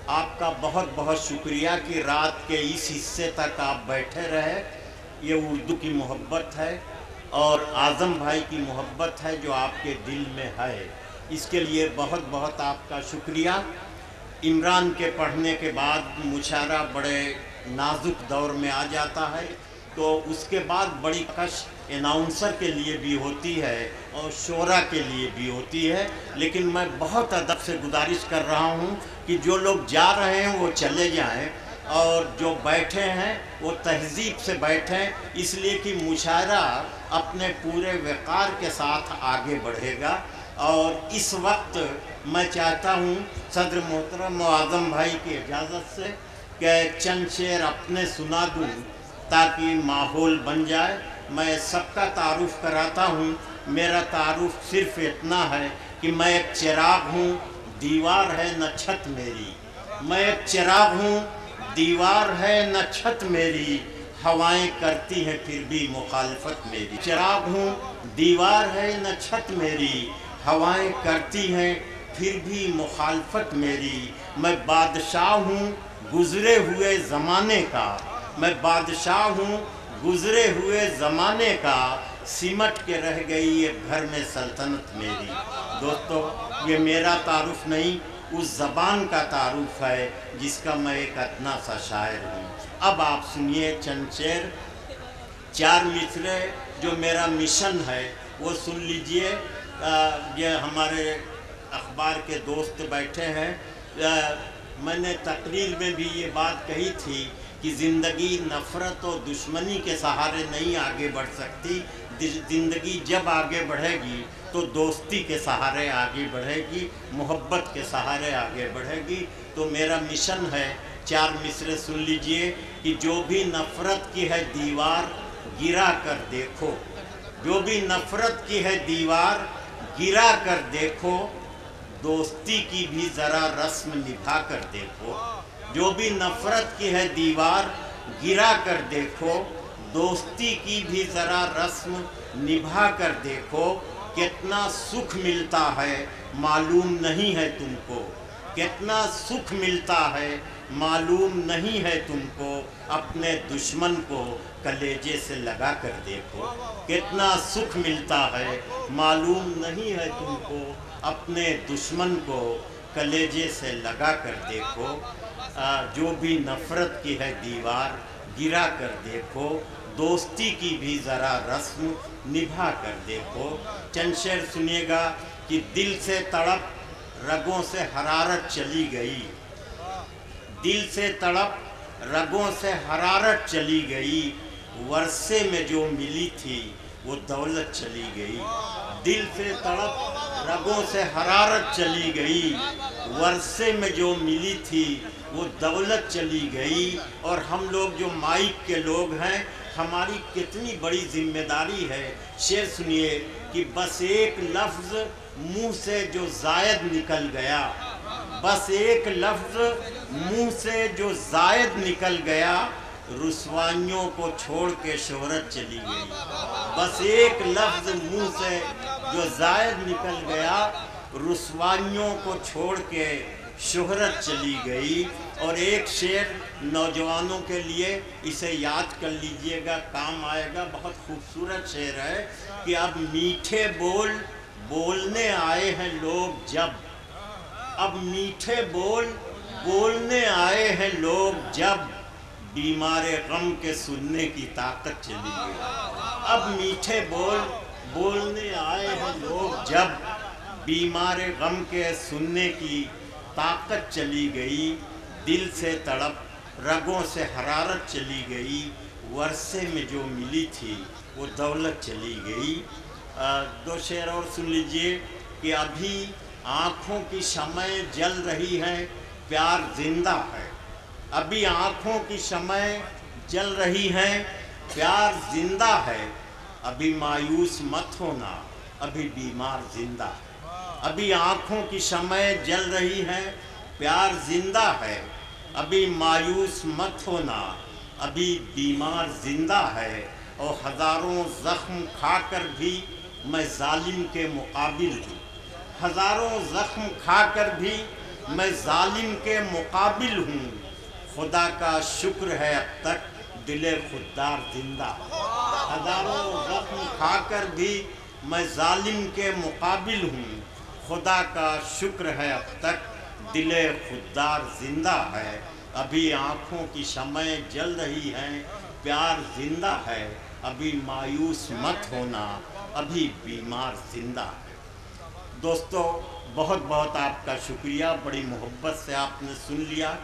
آپ کا بہت بہت شکریہ کہ رات کے اس حصے تک آپ بیٹھے رہے. یہ اردو کی محبت ہے اور اعظم بھائی کی محبت ہے جو آپ کے دل میں ہے. اس کے لیے بہت بہت آپ کا شکریہ. عمران کے پڑھنے کے بعد مشاعرہ بڑے نازک دور میں آ جاتا ہے، تو اس کے بعد بڑی کش اناؤنسر کے لیے بھی ہوتی ہے اور شعراء کے لیے بھی ہوتی ہے. لیکن میں بہت ادب سے گزارش کر رہا ہوں کہ جو لوگ جا رہے ہیں وہ چلے جائیں اور جو بیٹھے ہیں وہ تہذیب سے بیٹھیں، اس لیے کہ مشاعرہ اپنے پورے وقار کے ساتھ آگے بڑھے گا. اور اس وقت میں چاہتا ہوں صدر محترم و اعظم بھائی کی اجازت سے کہ چند شعر اپنے سنا دوں تاکہ ماحول بن جائے. میں سب کا تعارف کراتا ہوں. میرا تعارف صرف اتنا ہے کہ میں ایک چراغ ہوں، دیوار ہے نہ چھت میری. میں ایک چراغ ہوں، دیوار ہے نہ چھت میری، ہوائیں کرتی ہیں پھر بھی مخالفت میری. چراغ ہوں، دیوار ہے نہ چھت میری، ہوائیں کرتی ہیں پھر بھی مخالفت میری. میں بادشاہ ہوں گزرے ہوئے زمانے کا، میں بادشاہ ہوں گزرے ہوئے زمانے کا، سمٹ کے رہ گئی یہ گھر میں سلطنت میری. دوستو، یہ میرا تعارف نہیں، اس زبان کا تعارف ہے جس کا میں ایک ادنا سا شاعر ہوں. اب آپ سنیے چند شعر، 4 مصرے جو میرا مشن ہے وہ سن لیجئے. یہ ہمارے اخبار کے دوست بیٹھے ہیں. میں نے تقریر میں بھی یہ بات کہی تھی کہ زندگی نفرت و دشمنی کے سہارے نہیں آگے بڑھ سکتی. زندگی جب آگے بڑھے گی تو دوستی کے سہارے آگے بڑھے گی، محبت کے سہارے آگے بڑھے گی. تو میرا مشن ہے، 4 مصرے سن لیجئے کہ جو بھی نفرت کی ہے دیوار گرا کر دیکھو، جو بھی نفرت کی ہے دیوار گرا کر دیکھو، دوستی کی بھی ذرا رسم نبھا کر دیکھو. جو بھی نفرت کی ہے دیوار گرا کر دیکھو، دوستی کی بھی ذرا رسم نبھا کر دیکھو. کتنا سکھ ملتا ہے معلوم نہیں ہے تم کو، کتنا سکھ ملتا ہے معلوم نہیں ہے تم کو، اپنے دشمن کو کلیجے سے لگا کر دیکھو. کتنا سکھ ملتا ہے معلوم نہیں ہے تم کو، اپنے دشمن کو کلیجے سے لگا کر دیکھو. جو بھی نفرت کی ہے دیوار گرا کر دیکھو، دوستی کی بھی ذرا رسم نبھا کر دیکھو. چند شعر سنیے گا کہ دل سے تڑپ رگوں سے حرارت چلی گئی، دل سے تڑپ رگوں سے حرارت چلی گئی، ورثے میں جو ملی تھی وہ دولت چلی گئی. دل سے تڑپ رگوں سے حرارت چلی گئی، ورثے میں جو ملی تھی وہ دولت چلی گئی. اور ہم لوگ جو مائک کے لوگ ہیں، ہماری کتنی بڑی ذمہ داری ہے. شعر سنیے کہ بس ایک لفظ منہ سے جو زائد نکل گیا، بس ایک لفظ منہ سے جو زائد نکل گیا، رسوائیوں کو چھوڑ کے شہرت چلی گئی. بس ایک لفظ منہ سے جو زائد نکل گیا، رسوائیوں کو چھوڑ کے شہرت چلی گئی. اور ایک شعر نوجوانوں کے لیے، اسے یاد کر لیجئے گا، کام آئے گا. بہت خوبصورت شعر ہے کہ اب میٹھے بول بولنے آئے ہیں لوگ جب، اب میٹھے بول بولنے آئے ہیں لوگ جب، بیمار غم کے سننے کی طاقت چلی گئی. اب میٹھے بول بولنے آئے ہیں لوگ جب، بیمار غم کے سننے کی طاقت چلی گئی. دل سے تڑپ رگوں سے حرارت چلی گئی، ورثے میں جو ملی تھی وہ دولت چلی گئی. 2 شعر اور سن لیجئے کہ ابھی آنکھوں کی شمعیں جل رہی ہیں، پیار زندہ ہے. ابھی آنکھوں کی شمعیں جل رہی ہیں، پیار زندہ ہے. ابھی مایوس مت ہونا، ابھی بیمار زندہ ہے. ابھی آنکھوں کی شمعیں جل رہی ہیں، پیار زندہ ہے. ابھی مایوس مت ہونا، ابھی بیمار زندہ ہے. اور ہزاروں زخم کھا کر بھی میں ظالم کے مقابل ہوں، ہزاروں زخم کھا کر بھی میں ظالم کے مقابل ہوں، خدا کا شکر ہے اب تک دل خوددار زندہ۔ ہزاروں زخم کھا کر بھی میں ظالم کے مقابل ہوں، خدا کا شکر ہے اب تک دل خوددار زندہ ہے۔ ابھی آنکھوں کی شمعیں جل رہی ہیں، پیار زندہ ہے، ابھی مایوس مت ہونا، ابھی بیمار زندہ ہے۔ دوستو، بہت بہت آپ کا شکریہ، بڑی محبت سے آپ نے سن لیا۔